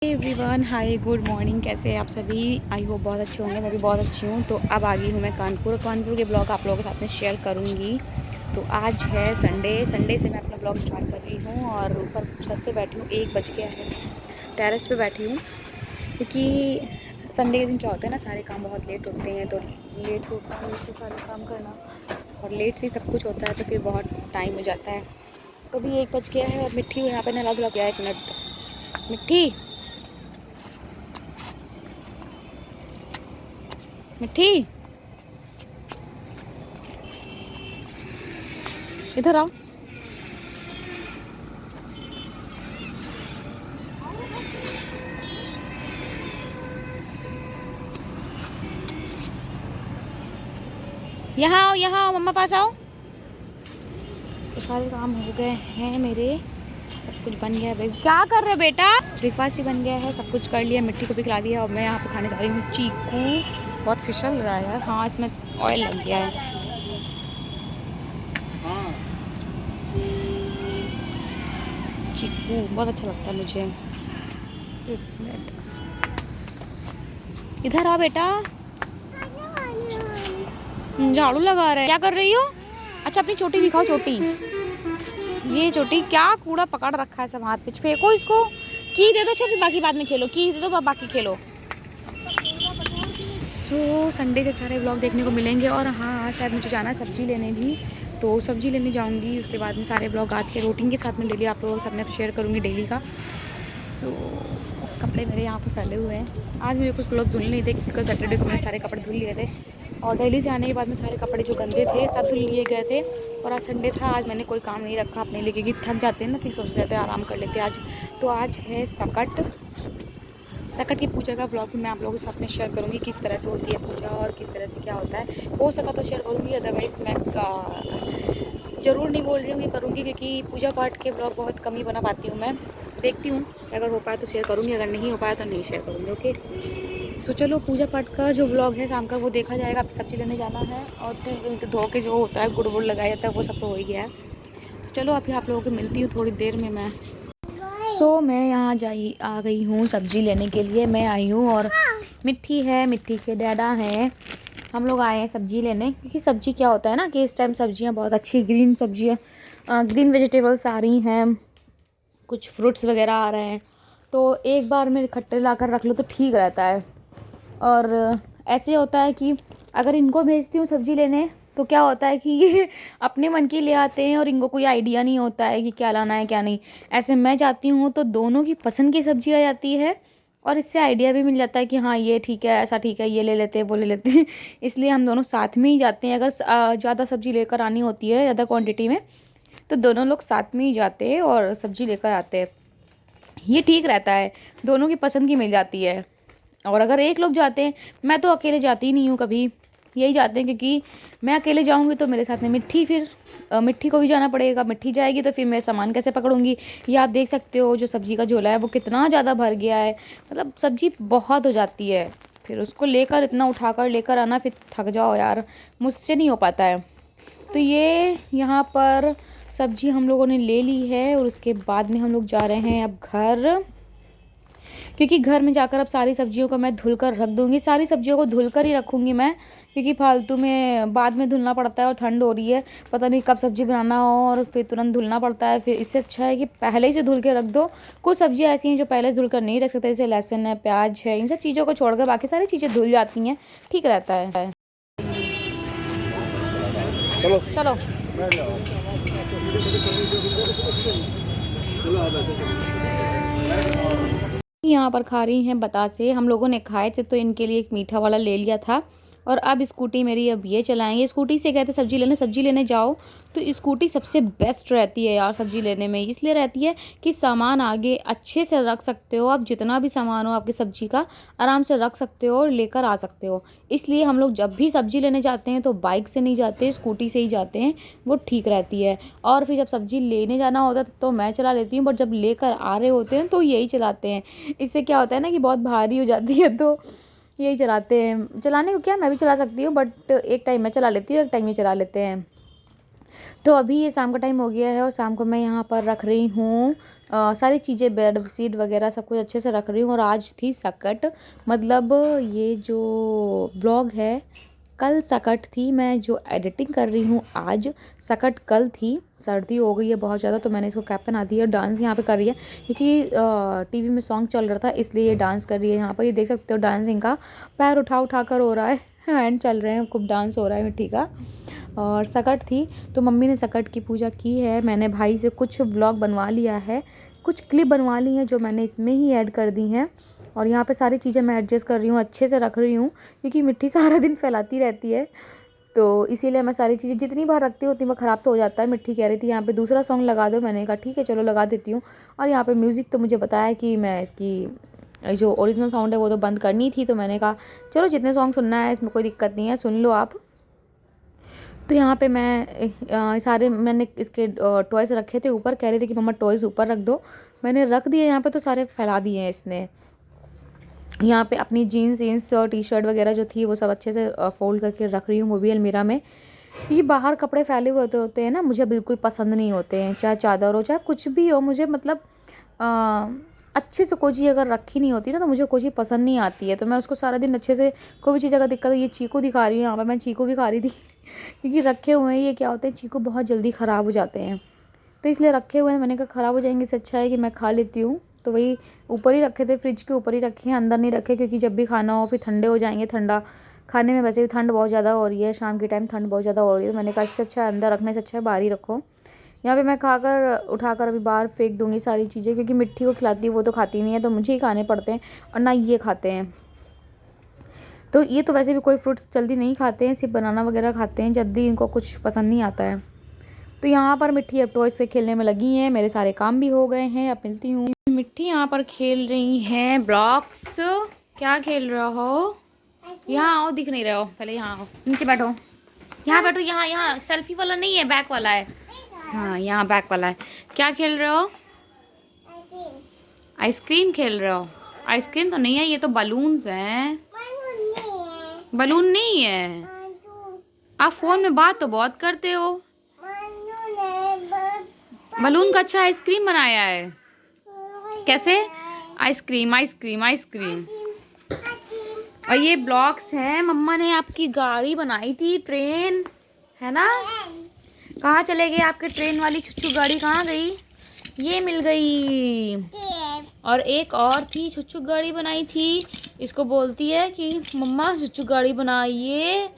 Everyone, हाय, good morning. कैसे हैं आप सभी? आई होप बहुत अच्छे होंगे। मैं भी बहुत अच्छी हूँ। तो अब आ गई हूँ मैं कानपुर के ब्लॉग आप लोगों के साथ में शेयर करूँगी। तो आज है संडे से मैं अपना ब्लॉग स्टार्ट कर रही हूँ और ऊपर छत पे बैठी हूँ। 1 बज गया है, टेरेस पे बैठी हूँ क्योंकि संडे के दिन क्या होता है ना, सारे काम बहुत लेट होते हैं। तो लेट से उठना, लेट से सारे काम करना और लेट से सब कुछ होता है, तो फिर बहुत टाइम हो जाता है। तो अभी 1 बज गया है और मिट्टी यहाँ पे नहला धुला गया है। 1 मिनट, मिट्टी मिट्टी इधर आओ। यहाँ आओ, यहाँ आओ, मम्मा पास आओ। तो सारे काम हो गए हैं मेरे, सब कुछ बन गया है। क्या कर रहे हो बेटा? ब्रेकफास्ट ही बन गया है, सब कुछ कर लिया, मिट्टी को भी खिला दिया और मैं यहाँ पे खाने जा रही हूँ चीकू। बहुत फिसल रहा है यार। हाँ, इसमें ऑयल लग गया है। चीकू बहुत अच्छा लगता है मुझे। 1 मिनट, इधर आ बेटा। झाड़ू लगा रहे हैं। क्या कर रही हो? अच्छा, अपनी चोटी दिखाओ। चोटी, ये चोटी क्या कूड़ा पकड़ रखा है सब हाथ पे। फेंको इसको। की दे दो। अच्छा, फिर बाकी बाद में खेलो। की दे दो, बाकी खेलो। संडे से सारे व्लॉग देखने को मिलेंगे। और हाँ, शायद मुझे जाना है सब्ज़ी लेने भी, तो सब्ज़ी लेने जाऊँगी। उसके बाद में सारे व्लॉग आज के रूटीन के साथ में डेली आप लोगों के साथ में शेयर करूँगी डेली का। कपड़े मेरे यहाँ पे फैले हुए हैं। आज मुझे कुछ व्लॉग धुलने नहीं थे क्योंकि सैटरडे को मैंने सारे कपड़े धुल लिए थे और दिल्ली से आने के बाद में सारे कपड़े जो गंदे थे सब धुल लिए गए थे। और आज संडे था, आज मैंने कोई काम नहीं रखा अपने लिए क्योंकि थक जाते हैं ना, फिर सोच रहे थे आराम कर लेते आज। तो आज है सकट की पूजा का ब्लॉग मैं आप लोगों के साथ में शेयर करूँगी, किस तरह से होती है पूजा और किस तरह से क्या होता है। हो सका तो शेयर करूँगी, अदरवाइज़ मैं ज़रूर नहीं बोल रही हूँ कि करूँगी, क्योंकि पूजा पाठ के ब्लॉग बहुत कम ही बना पाती हूँ मैं। देखती हूँ, अगर हो पाए तो शेयर करूँगी, अगर नहीं हो पाया तो नहीं शेयर करूँगी। ओके, सो चलो, पूजा पाठ का जो ब्लॉग है शाम का वो देखा जाएगा। अब सब्ज़ी लेने जाना है और तिल विल तो धो के जो होता है, गुड़ वुड़ लगाया जाता है, वो सब तो हो ही गया है। तो चलो, अभी आप लोगों को मिलती हूँ थोड़ी देर में मैं। मैं यहाँ आ गई हूँ सब्ज़ी लेने के लिए। मैं आई हूँ और मिट्टी है, मिट्टी के डैडा हैं। हम लोग आए हैं सब्ज़ी लेने, क्योंकि सब्ज़ी क्या होता है ना कि इस टाइम सब्ज़ियाँ बहुत अच्छी ग्रीन सब्ज़ियाँ, ग्रीन वेजिटेबल्स आ रही हैं, कुछ फ्रूट्स वगैरह आ रहे हैं। तो एक बार में इकट्ठे ला कर रख लो तो ठीक रहता है। और ऐसे होता है कि अगर इनको भेजती हूँ सब्ज़ी लेने तो क्या होता है कि ये अपने मन की ले आते हैं और इनको कोई आइडिया नहीं होता है कि क्या लाना है क्या नहीं। ऐसे मैं जाती हूँ तो दोनों की पसंद की सब्ज़ी आ जाती है और इससे आइडिया भी मिल जाता है कि हाँ, ये ठीक है, ऐसा ठीक है, ये ले लेते हैं, वो ले लेते हैं। इसलिए हम दोनों साथ में ही जाते हैं। अगर ज़्यादा सब्ज़ी लेकर आनी होती है, ज़्यादा क्वान्टिटी में, तो दोनों लोग साथ में ही जाते हैं और सब्ज़ी लेकर आते हैं। ये ठीक रहता है, दोनों की पसंद की मिल जाती है। और अगर एक लोग जाते हैं, मैं तो अकेले जाती ही नहीं हूँ कभी, यही जाते हैं, क्योंकि मैं अकेले जाऊँगी तो मेरे साथ में मिट्टी को भी जाना पड़ेगा। मिट्टी जाएगी तो फिर मैं सामान कैसे पकड़ूंगी। ये आप देख सकते हो, जो सब्ज़ी का झोला है वो कितना ज़्यादा भर गया है। मतलब सब्ज़ी बहुत हो जाती है, फिर उसको लेकर इतना उठाकर लेकर आना, फिर थक जाओ यार, मुझसे नहीं हो पाता है। तो ये यहाँ पर सब्ज़ी हम लोगों ने ले ली है और उसके बाद में हम लोग जा रहे हैं अब घर, क्योंकि घर में जाकर अब सारी सब्जियों को मैं धुल कर रख दूँगी। सारी सब्जियों को धुल कर ही रखूँगी मैं, क्योंकि फालतू में बाद में धुलना पड़ता है और ठंड हो रही है, पता नहीं कब सब्ज़ी बनाना हो और फिर तुरंत धुलना पड़ता है। फिर इससे अच्छा है कि पहले ही से धुल के रख दो। कुछ सब्जियाँ ऐसी हैं जो पहले से धुल कर नहीं रख सकते, जैसे लहसुन है, प्याज है, इन सब चीज़ों को छोड़कर बाकी सारी चीज़ें धुल जाती हैं, ठीक रहता है। चलो चलो यहाँ पर खा रही हैं बतासे। हम लोगों ने खाए थे तो इनके लिए एक मीठा वाला ले लिया था। और अब स्कूटी मेरी अब ये चलाएंगे। स्कूटी से कहते सब्जी लेने जाओ तो स्कूटी सबसे बेस्ट रहती है यार सब्जी लेने में। इसलिए रहती है कि सामान आगे अच्छे से रख सकते हो, आप जितना भी सामान हो आपकी सब्जी का आराम से रख सकते हो और लेकर आ सकते हो। इसलिए हम लोग जब भी सब्जी लेने जाते हैं तो बाइक से नहीं जाते, स्कूटी से ही जाते हैं, वो ठीक रहती है। और फिर जब सब्जी लेने जाना होता है तो मैं चला लेती हूँ, बट जब लेकर आ रहे होते हैं तो यही चलाते हैं। इससे क्या होता है ना कि बहुत भारी हो जाती है, तो यही चलाते हैं। चलाने को क्या, मैं भी चला सकती हूँ, बट एक टाइम मैं चला लेती हूँ, एक टाइम ये चला लेते हैं। तो अभी ये शाम का टाइम हो गया है और शाम को मैं यहाँ पर रख रही हूँ सारी चीज़ें बेड शीट वगैरह सब कुछ अच्छे से रख रही हूँ। और आज थी सकट, मतलब ये जो ब्लॉग है कल सकट थी। मैं जो एडिटिंग कर रही हूँ आज, सकट कल थी। सर्दी हो गई है बहुत ज़्यादा तो मैंने इसको कैप पहना दी है। डांस यहाँ पे कर रही है क्योंकि टीवी में सॉन्ग चल रहा था, इसलिए ये डांस कर रही है। यहाँ पर ये देख सकते हो डांसिंग का पैर उठा उठा कर हो रहा है। हैंड चल रहे हैं, खूब डांस हो रहा है मिट्टी का। और सकट थी तो मम्मी ने सकट की पूजा की है। मैंने भाई से कुछ व्लॉग बनवा लिया है, कुछ क्लिप बनवा ली हैं जो मैंने इसमें ही ऐड कर दी हैं। और यहाँ पे सारी चीज़ें मैं एडजस्ट कर रही हूँ, अच्छे से रख रही हूँ क्योंकि मिट्टी सारा दिन फैलाती रहती है। तो इसीलिए मैं सारी चीज़ें जितनी बार रखती हूँ उतनी बार ख़राब तो हो जाता है। मिट्टी कह रही थी यहाँ पे दूसरा सॉन्ग लगा दो, मैंने कहा ठीक है चलो लगा देती हूँ। और यहाँ पे म्यूज़िक तो मुझे बताया है कि मैं इसकी जो ओरिजिनल साउंड है वो तो बंद करनी थी, तो मैंने कहा चलो जितने सॉन्ग सुनना है इसमें कोई दिक्कत नहीं है, सुन लो आप। तो यहाँ पे मैं सारे मैंने इसके टॉयज़ रखे थे ऊपर, कह रहे थे कि मम्मा टॉयज़ ऊपर रख दो, मैंने रख दिए यहाँ पे। तो सारे फैला दिए हैं इसने। यहाँ पे अपनी जीन्स और टी शर्ट वगैरह जो थी वो सब अच्छे से फोल्ड करके रख रही हूँ, वो भी अलमीरा में। ये बाहर कपड़े फैले हुए होते हैं ना, मुझे बिल्कुल पसंद नहीं होते हैं, चाहे चादर हो चाहे कुछ भी हो। मुझे मतलब अच्छे से कोई चीज़ अगर रखी नहीं होती ना तो मुझे कोई चीज़ पसंद नहीं आती है। तो मैं उसको सारा दिन अच्छे से, कोई भी चीज़ अगर दिक्कत हो, ये चीकू दिखा रही है यहाँ पर, मैं चीकू भी खा रही थी क्योंकि रखे हुए हैं ये क्या होते हैं, चीकू बहुत जल्दी ख़राब हो जाते हैं तो इसलिए रखे हुए हैं। मैंने कहा ख़राब हो जाएंगे, इससे अच्छा है कि मैं खा लेती हूँ। तो वही ऊपर ही रखे थे, फ्रिज के ऊपर ही रखे हैं, अंदर नहीं रखे क्योंकि जब भी खाना हो फिर ठंडे हो जाएंगे। ठंडा खाने में वैसे भी ठंड बहुत ज़्यादा हो रही है, शाम के टाइम ठंड बहुत ज़्यादा हो रही है, तो मैंने कहा इससे अच्छा अंदर रखने से अच्छा है बाहर ही रखो। यहाँ पे मैं खाकर उठाकर अभी बाहर फेंक दूँगी सारी चीज़ें, क्योंकि मिट्टी को खिलाती है वो तो खाती नहीं है, तो मुझे ही खाने पड़ते हैं और ना ये खाते हैं। तो ये तो वैसे भी कोई फ्रूट्स जल्दी नहीं खाते हैं, सिर्फ बनाना वगैरह खाते हैं, जल्दी इनको कुछ पसंद नहीं आता है। तो यहाँ पर मिट्टी अब टॉयज से खेलने में लगी हैं, मेरे सारे काम भी हो गए हैं, अब मिलती हूँ। मिट्टी यहाँ पर खेल रही हैं ब्लॉक्स। क्या खेल रहा हो? यहाँ आओ, दिख नहीं रहे हो, पहले यहाँ आओ, नीचे बैठो, यहाँ बैठो, यहाँ यहाँ सेल्फी वाला नहीं है, बैक वाला है। हाँ यहाँ बैक वाला है। क्या खेल रहे हो? आइसक्रीम खेल रहे हो? आइसक्रीम तो नहीं है, ये तो बलून्स हैं। बलून नहीं है। आप फ़ोन में बात तो बहुत करते हो। बलून का अच्छा आइसक्रीम बनाया है। कैसे? Ice cream ice cream ice cream. और ये ब्लॉक्स हैं, मम्मा ने आपकी गाड़ी बनाई थी, ट्रेन है ना? कहाँ चले गए आपके ट्रेन वाली छुच्छू गाड़ी, कहाँ गई? ये मिल गई। और एक और थी छुच्छू गाड़ी बनाई थी, इसको बोलती है कि मम्मा छुच्छू गाड़ी बनाइए।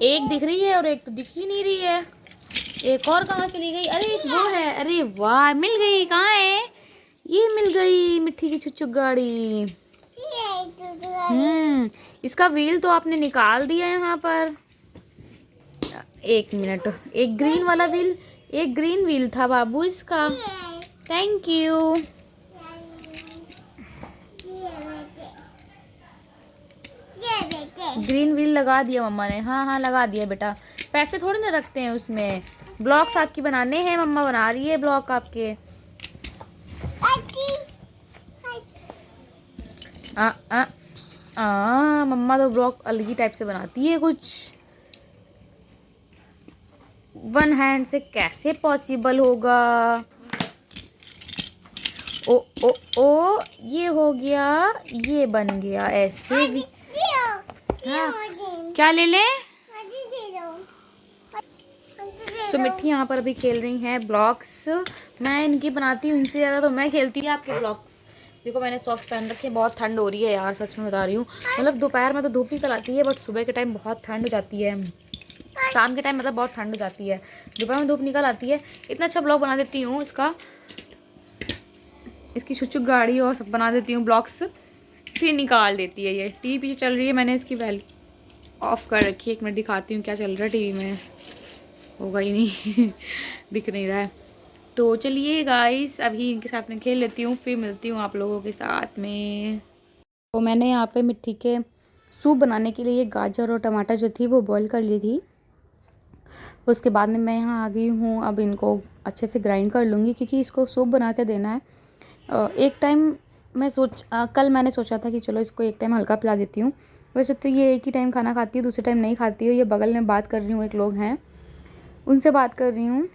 एक दिख रही है और एक तो दिख ही नहीं रही है। एक और कहाँ चली गई? अरे एक वो है, अरे वाह मिल गई। कहाँ है? ये मिल गई मिट्टी की छुच्छू गाड़ी। इसका व्हील तो आपने निकाल दिया है यहाँ पर। एक मिनट, एक ग्रीन वाला व्हील, एक ग्रीन व्हील था बाबू इसका। Thank you. ग्रीन व्हील लगा दिया मम्मा ने। हाँ हाँ लगा दिया बेटा, पैसे थोड़ी ना रखते हैं उसमें। ब्लॉक्स आपकी बनाने हैं, मम्मा बना रही है ब्लॉक आपके। मम्मा तो ब्लॉक अलग ही टाइप से बनाती है कुछ। वन हैंड से कैसे पॉसिबल होगा? ओ ओ ओ ये हो गया, ये बन गया ऐसे भी। हाँ क्या ले लें? सो मिट्टी यहाँ पर अभी खेल रही हैं ब्लॉक्स। मैं इनकी बनाती हूँ, इनसे ज़्यादा तो मैं खेलती हूँ आपके ब्लॉक्स। देखो मैंने सॉक्स पहन रखे हैं, बहुत ठंड हो रही है यार, सच में बता रही हूँ। मतलब दोपहर में तो धूप निकल आती है, बट सुबह के टाइम बहुत ठंड हो जाती है। शाम के टाइम मतलब बहुत ठंड हो जाती है, दोपहर में धूप निकल आती है। इतना अच्छा ब्लॉग बना देती हूँ इसका, इसकी छुच्छू गाड़ी और सब बना देती हूँ ब्लॉक्स, फिर निकाल देती है। ये टीवी पीछे चल रही है, मैंने इसकी वैल्यू ऑफ कर रखी है। एक मिनट दिखाती हूँ क्या चल रहा है टीवी में, होगा ही नहीं दिख नहीं रहा है। तो चलिए गाइस अभी इनके साथ में खेल लेती हूँ, फिर मिलती हूँ आप लोगों के साथ में। तो मैंने यहाँ पे मिट्टी के सूप बनाने के लिए गाजर और टमाटर जो थी वो बॉईल कर ली थी। उसके बाद में मैं यहाँ आ गई हूँ, अब इनको अच्छे से ग्राइंड कर लूँगी क्योंकि इसको सूप बना के देना है। एक टाइम मैं कल मैंने सोचा था कि चलो इसको एक टाइम हल्का पिला देती हूँ। वैसे तो ये एक ही टाइम खाना खाती है, दूसरे टाइम नहीं खाती है। ये बगल में बात कर रही हूँ, एक लोग हैं उनसे बात कर रही हूँ।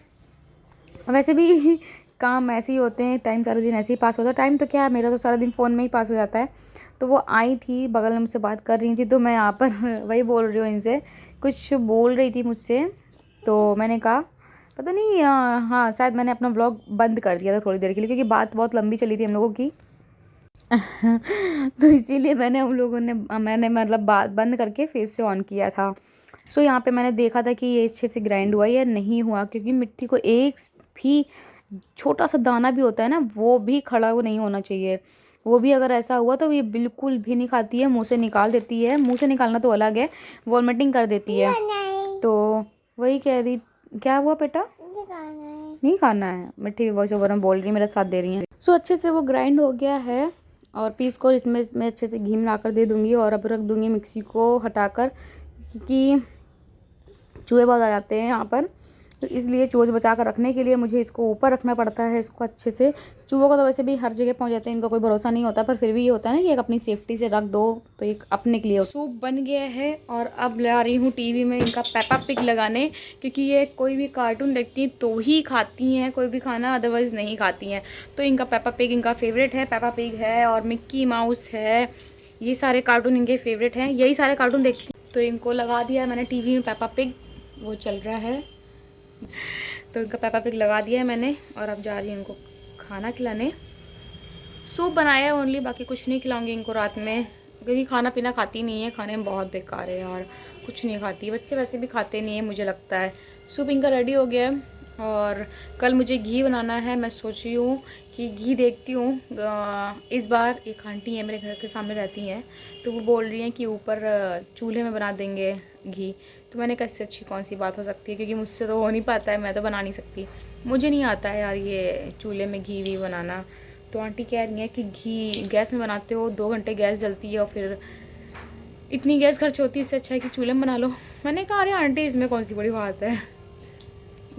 वैसे भी काम ऐसे ही होते हैं, टाइम सारा दिन ऐसे ही पास होता है। टाइम तो क्या है, मेरा तो सारा दिन फ़ोन में ही पास हो जाता है। तो वो आई थी, बगल में मुझसे बात कर रही थी, तो मैं यहाँ पर वही बोल रही हूँ इनसे, कुछ बोल रही थी मुझसे। तो मैंने कहा पता नहीं, हाँ शायद मैंने अपना व्लॉग बंद कर दिया था थोड़ी देर के लिए, क्योंकि बात बहुत लंबी चली थी हम लोगों की। तो इसीलिए मैंने मतलब बात बंद करके फिर से ऑन किया था। सो यहाँ पे मैंने देखा था कि ये अच्छे से ग्राइंड हुआ या नहीं हुआ, क्योंकि मिट्टी को एक भी छोटा सा दाना भी होता है ना, वो भी खड़ा वो नहीं होना चाहिए। वो भी अगर ऐसा हुआ तो ये बिल्कुल भी नहीं खाती है, मुंह से निकाल देती है। मुंह से निकालना तो अलग है, वॉमिटिंग कर देती है। तो वही कह रही, क्या हुआ बेटा? नहीं खाना है। मिट्टी वॉइस ओवर में बोल रही है, मेरा साथ दे रही है। सो अच्छे से वो ग्राइंड हो गया है और पीस को इसमें मैं अच्छे से घी मिलाकर दे दूंगी और अब रख दूंगी मिक्सी को हटाकर, क्योंकि चूहे बहुत आ जाते हैं यहाँ पर। तो इसलिए चूहे से बचा कर रखने के लिए मुझे इसको ऊपर रखना पड़ता है, इसको अच्छे से। चूहों का तो वैसे भी हर जगह पहुँच जाते हैं, इनका कोई भरोसा नहीं होता, पर फिर भी ये होता है ना कि एक अपनी सेफ्टी से रख दो, तो एक अपने के लिए। सूप बन गया है और अब ला रही हूँ टीवी में इनका पेपा पिग लगाने, क्योंकि ये कोई भी कार्टून देखती हैं तो ही खाती हैं कोई भी खाना, अदरवाइज़ नहीं खाती हैं। तो इनका पेपा पिग इनका फेवरेट है। पेपा पिग है और मिक्की माउस है, ये सारे कार्टून इनके फेवरेट हैं, यही सारे कार्टून देखती। तो इनको लगा दिया है मैंने टीवी में पेपा पिग, वो चल रहा है। तो इनका पेपा पिग लगा दिया है मैंने और अब जा रही हूँ इनको खाना खिलाने। सूप बनाया है ओनली, बाकी कुछ नहीं खिलाऊंगी इनको रात में, क्योंकि खाना पीना खाती नहीं है, खाने में बहुत बेकार है यार, कुछ नहीं खाती। बच्चे वैसे भी खाते नहीं है मुझे लगता है। सूप इनका रेडी हो गया है और कल मुझे घी बनाना है। मैं सोच रही हूँ कि घी देखती हूँ, इस बार एक आंटी है मेरे घर के सामने रहती हैं, तो वो बोल रही हैं कि ऊपर चूल्हे में बना देंगे घी। तो मैंने कहा इससे अच्छी कौन सी बात हो सकती है, क्योंकि मुझसे तो हो नहीं पाता है, मैं तो बना नहीं सकती, मुझे नहीं आता है यार ये चूल्हे में घी वी बनाना। तो आंटी कह रही हैं कि घी गैस में बनाते हो 2 घंटे गैस जलती है और फिर इतनी गैस खर्च होती है, इससे अच्छा है कि चूल्हे में बना लो। मैंने कहा अरे आंटी इसमें कौन सी बड़ी बात है।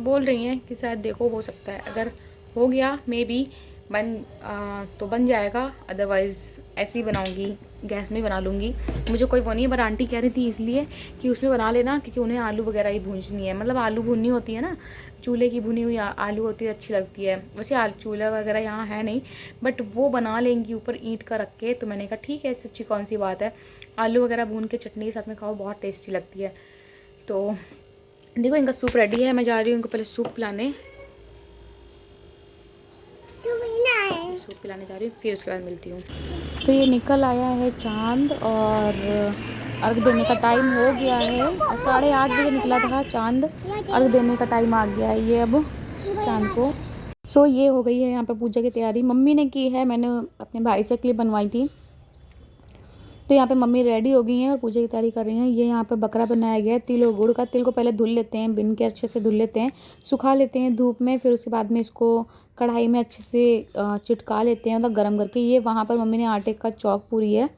बोल रही हैं कि शायद देखो हो सकता है, अगर हो गया मे बी तो बन जाएगा, अदरवाइज़ ऐसे ही बनाऊंगी, गैस में बना लूँगी। मुझे कोई वो नहीं है, पर आंटी कह रही थी इसलिए कि उसमें बना लेना, क्योंकि उन्हें आलू वगैरह ही भूंजनी है, मतलब आलू भूननी होती है ना, चूल्हे की भुनी हुई आलू होती है, अच्छी लगती है। वैसे चूल्हा वगैरह यहाँ है नहीं, बट वो बना लेंगी ऊपर ईंट का रख के। तो मैंने कहा ठीक है, इससे अच्छी कौन सी बात है, आलू वगैरह भून के चटनी के साथ में खाओ, बहुत टेस्टी लगती है। तो देखो इनका सूप रेडी है, मैं जा रही हूँ इनको पहले सूप पिलाने, सूप पिलाने जा रही हूँ, फिर उसके बाद मिलती हूँ। तो ये निकल आया है चांद और अर्घ देने का टाइम हो गया है, 8:30 बजे निकला था चांद, अर्घ देने का टाइम आ गया है ये अब चांद को। सो ये हो गई है यहाँ पे पूजा की तैयारी, मम्मी ने की है, मैंने अपने भाई से क्लिप बनवाई थी। तो यहाँ पे मम्मी रेडी हो गई हैं और पूजा की तैयारी कर रही हैं। ये यहाँ पे बकरा बनाया गया है तिल और गुड़ का। तिल को पहले धुल लेते हैं, बिन के अच्छे से धुल लेते हैं, सुखा लेते हैं धूप में, फिर उसके बाद में इसको कढ़ाई में अच्छे से चिटका लेते हैं, मतलब गर्म करके। ये वहाँ पर मम्मी ने आटे का चौक पूरी है,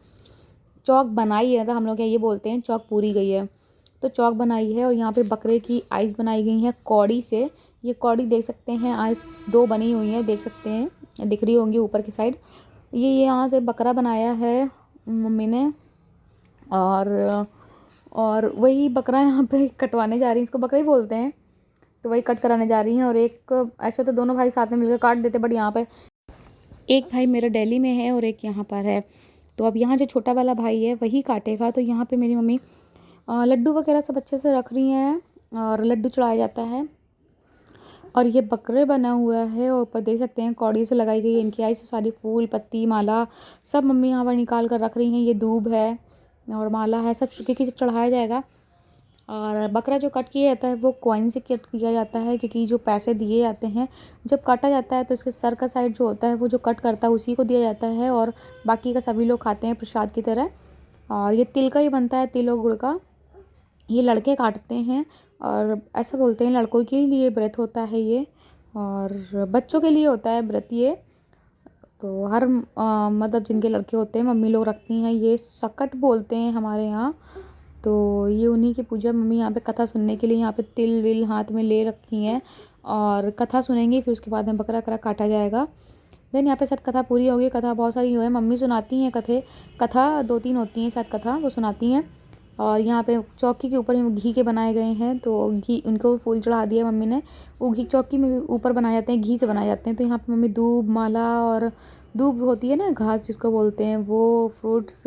चौक बनाई है, मतलब हम लोग ये बोलते हैं चौक पूरी गई है, तो चौक बनाई है। और यहाँ पे बकरे की आइस बनाई गई हैं कौड़ी से। ये कौड़ी देख सकते हैं, आइस 2 बनी हुई है, देख सकते हैं, दिख रही होंगी ऊपर की साइड। ये यहाँ से बकरा बनाया है मम्मी ने, और वही बकरा यहाँ पे कटवाने जा रही हैं, इसको बकरा ही बोलते हैं, तो वही कट कराने जा रही हैं। और एक ऐसे तो दोनों भाई साथ में मिलकर काट देते, बट यहाँ पे एक भाई मेरा दिल्ली में है और एक यहाँ पर है, तो अब यहाँ जो छोटा वाला भाई है वही काटेगा। तो यहाँ पे मेरी मम्मी लड्डू वगैरह सब अच्छे से रख रही हैं और लड्डू चढ़ाया जाता है। और ये बकरे बना हुआ है और ऊपर देख सकते हैं कौड़ी से लगाई गई है इनकी आइस, सारी फूल पत्ती माला सब मम्मी यहाँ पर निकाल कर रख रही हैं। ये दूब है और माला है, सब क्योंकि चढ़ाया जाएगा। और बकरा जो कट किया जाता है वो कॉइन से कट किया जाता है, क्योंकि जो पैसे दिए जाते हैं जब काटा जाता है तो इसके सर का साइड जो होता है वो जो कट करता है उसी को दिया जाता है, और बाकी का सभी लोग खाते हैं प्रसाद की तरह। और ये तिल का ही बनता है, तिल और गुड़ का। ये लड़के काटते हैं और ऐसा बोलते हैं लड़कों के लिए व्रत होता है ये, और बच्चों के लिए होता है व्रत ये। तो हर मतलब जिनके लड़के होते हैं मम्मी लोग रखती हैं, ये सकट बोलते हैं हमारे यहाँ। तो ये उन्हीं की पूजा, मम्मी यहाँ पे कथा सुनने के लिए यहाँ पे तिल विल हाथ में ले रखी हैं और कथा सुनेंगी, फिर उसके बाद में बकरा करा काटा जाएगा। देन यहाँ पे शायद कथा पूरी होगी, कथा बहुत सारी है, मम्मी सुनाती हैं कथा 2-3 होती हैं शायद कथा, वो सुनाती हैं। और यहाँ पे चौकी के ऊपर घी के बनाए गए हैं, तो घी उनको फूल चढ़ा दिया मम्मी ने। वो घी चौकी में ऊपर बनाए जाते हैं, घी से बनाए जाते हैं। तो यहाँ पे मम्मी दूब माला और दूब होती है ना, घास जिसको बोलते हैं, वो फ्रूट्स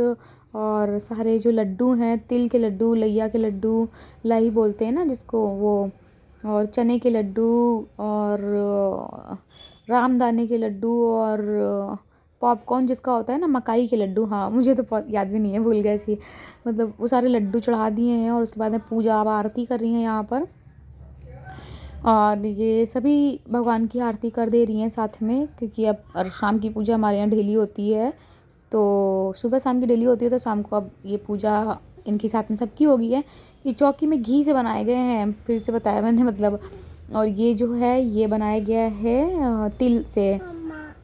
और सारे जो लड्डू हैं, तिल के लड्डू, लैया के लड्डू, लाई बोलते हैं ना जिसको, वो, और चने के लड्डू और रामदाने के लड्डू और पॉपकॉर्न जिसका होता है ना, मकाई के लड्डू, हाँ मुझे तो याद भी नहीं है, भूल गए सी, मतलब वो सारे लड्डू चढ़ा दिए हैं। और उसके बाद में पूजा अब आरती कर रही हैं यहाँ पर, और ये सभी भगवान की आरती कर दे रही हैं साथ में, क्योंकि अब शाम की पूजा हमारे यहाँ डेली होती है। तो सुबह शाम की डेली होती है, तो शाम को अब ये पूजा इनके साथ में सबकी हो गई है। ये चौकी में घी से बनाए गए हैं, फिर से बताया मैंने मतलब। और ये जो है ये बनाया गया है तिल से,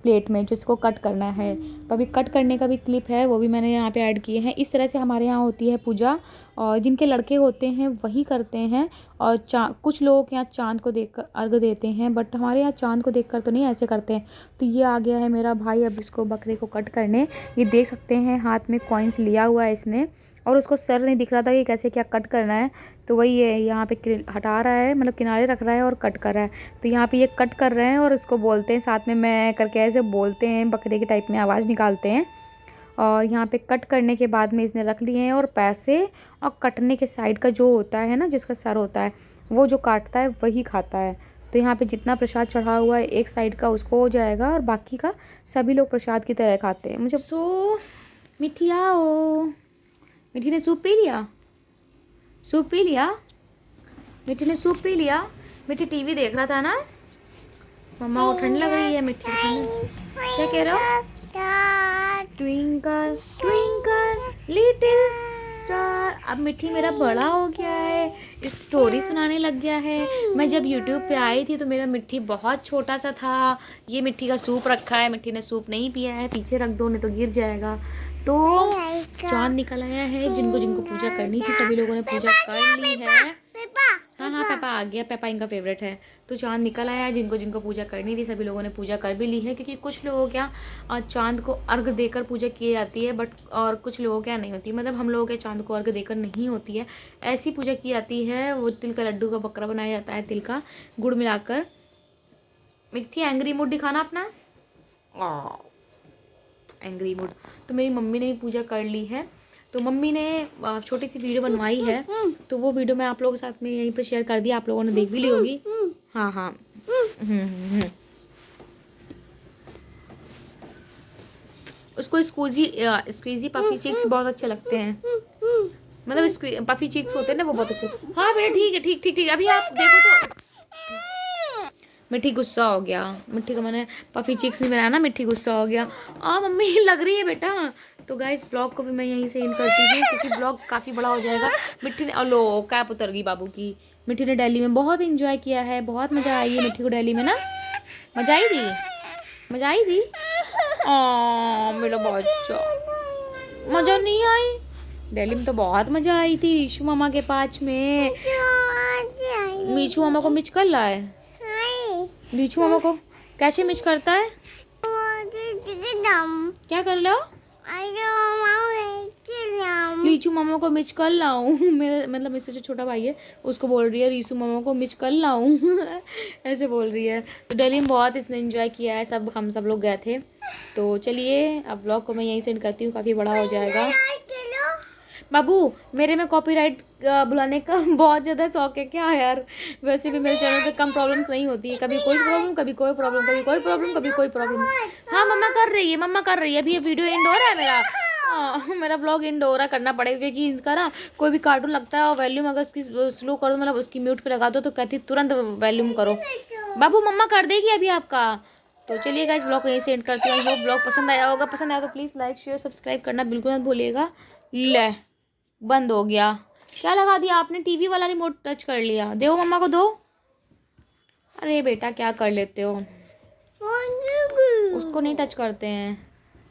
प्लेट में जिसको कट करना है। तो अभी कट करने का भी क्लिप है, वो भी मैंने यहाँ पे ऐड किए हैं। इस तरह से हमारे यहाँ होती है पूजा, और जिनके लड़के होते हैं वही करते हैं। और कुछ लोग यहाँ चाँद को देखकर अर्घ देते हैं, बट हमारे यहाँ चाँद को देखकर तो नहीं ऐसे करते हैं। तो ये आ गया है मेरा भाई अब इसको बकरे को कट करने। ये देख सकते हैं हाथ में कॉइन्स लिया हुआ है इसने, और उसको सर नहीं दिख रहा था कि कैसे क्या कट करना है। तो वही है, यहाँ पे हटा रहा है, मतलब किनारे रख रहा है और कट कर रहा है। तो यहाँ पे ये कट कर रहे हैं और इसको बोलते हैं साथ में मैं करके, ऐसे बोलते हैं, बकरे के टाइप में आवाज़ निकालते हैं। और यहाँ पे कट करने के बाद में इसने रख लिए हैं, और पैसे और कटने के साइड का जो होता है ना, जिसका सर होता है, वो जो काटता है वही खाता है। तो यहाँ पे जितना प्रसाद चढ़ा हुआ है एक साइड का उसको हो जाएगा, और बाकी का सभी लोग प्रसाद की तरह खाते हैं। मुझे मिठी आओ, मिठी ने सूप पी लिया, सूप पी लिया, मिठी ने सूप पी लिया। मिठी टीवी देख रहा था ना, मम्मा को ठंड लग रही है। मिठी क्या कह रहा हो? Twinkle twinkle little star. अब मिठी मेरा बड़ा हो गया है, स्टोरी सुनाने लग गया है। मैं जब यूट्यूब पे आई थी तो मेरा मिठी बहुत छोटा सा था। ये मिठी का सूप रखा है, मिठी ने सूप नहीं पिया है, पीछे रख दो नहीं तो गिर जाएगा। तो चांद निकल आया है, जिनको जिनको पूजा करनी थी सभी लोगों ने पूजा कर ली है। हाँ हाँ पेपा आ गया, पेपा इनका फेवरेट है। तो चांद निकल आया है, जिनको जिनको पूजा करनी थी सभी लोगों ने पूजा कर भी ली है। क्योंकि कुछ लोगों क्या चांद को अर्घ देकर पूजा की जाती है, बट और कुछ लोगों क्या नहीं होती, मतलब हम लोगों के चांद को अर्घ देकर नहीं होती है, ऐसी पूजा की जाती है। वो तिल का लड्डू का बकरा बनाया जाता है, तिल का गुड़ मिलाकर। मिठी एंग्री मूड दिखाना अपना, एंग्री मूड। तो मेरी मम्मी ने भी पूजा कर ली है, तो मम्मी ने छोटी सी वीडियो बनवाई है, तो वो वीडियो मैं आप लोगों के साथ में यहीं पे शेयर कर दिया, आप लोगों ने देख भी ली होगी। हाँ हाँ उसको स्क्वीजी पफी चिक्स बहुत अच्छे लगते हैं, मतलब पफी चिक्स होते हैं ना वो बहुत अच्छे। हाँ बेटा ठीक है, ठीक ठीक ठीक। अभी आप देखो तो मिठी गुस्सा हो गया, मिठी को मैंने पफी चिक्स नहीं बनाया ना, मिठी गुस्सा हो गया। मम्मी लग रही है बेटा। तो गाइस ब्लॉग को भी मैं यहीं से एंड करती हूँ, क्योंकि ब्लॉग काफ़ी बड़ा हो जाएगा। मिठी ने लो कैप उतर गई बाबू की। मिठी ने दिल्ली में बहुत एंजॉय किया है, बहुत मज़ा आई है मिठी को दिल्ली में ना, मज़ा आई थी, मज़ा आई थी। मेरा बच्चा, मज़ा नहीं आई? दिल्ली में तो बहुत मज़ा आई थी, रीशू मामा के पास में। मीशू मामा को मिच कर लाए, रीशू मामा को कैसे मिच करता है? क्या कर लो? रीचू मामा को मिच कर लाऊं। मेरे मतलब इससे जो छोटा भाई है उसको बोल रही है रीशू मामा को मिच कर लाऊं। ऐसे बोल रही है। तो दिल्ली में बहुत इसने एंजॉय किया है, हम सब लोग गए थे। तो चलिए अब ब्लॉग को मैं यहीं सेंड करती हूँ, काफ़ी बड़ा हो जाएगा। बाबू मेरे में कॉपीराइट बुलाने का बहुत ज़्यादा शौक है क्या यार? वैसे भी मेरे चैनल पे कम प्रॉब्लम्स नहीं होती है, कभी कोई प्रॉब्लम, कभी कोई प्रॉब्लम, कभी कोई प्रॉब्लम, कभी कोई प्रॉब्लम। हाँ मम्मा कर रही है, मम्मा कर रही है। अभी ये वीडियो एंड हो रहा है मेरा, मेरा ब्लॉग एंड हो रहा करना पड़ेगा, क्योंकि इसका ना कोई भी कार्टून लगता है और वॉल्यूम अगर उसकी स्लो कर दो, मतलब उसकी म्यूट पे लगा दो, तो कहती तुरंत वॉल्यूम करो। बाबू मम्मा कर देगी अभी आपका। तो चलिए गाइस ब्लॉग को यहीं से एंड करते हैं। वो ब्लॉग पसंद आया होगा, पसंद आया तो प्लीज़ लाइक शेयर सब्सक्राइब करना बिल्कुल मत भूलिएगा। ले बंद हो गया, क्या लगा दिया आपने? टीवी वाला रिमोट टच कर लिया, दो मम्मा को दो। अरे बेटा क्या कर लेते हो, उसको नहीं टच करते हैं,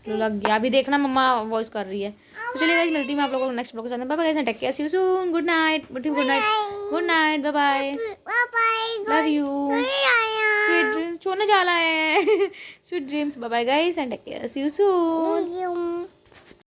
तो लग गया। अभी देखना मम्मा वॉइस कर रही है। तो चलिए गाइस मिलती हूँ मैं आप लोगों को नेक्स्ट ब्लॉग के साथ। Bye bye guys, take care, see you soon, good night, good night, good night, bye bye, love you, sweet dream, छोड़ने जाला है। Sweet dreams, bye bye guys and take care, see you soon.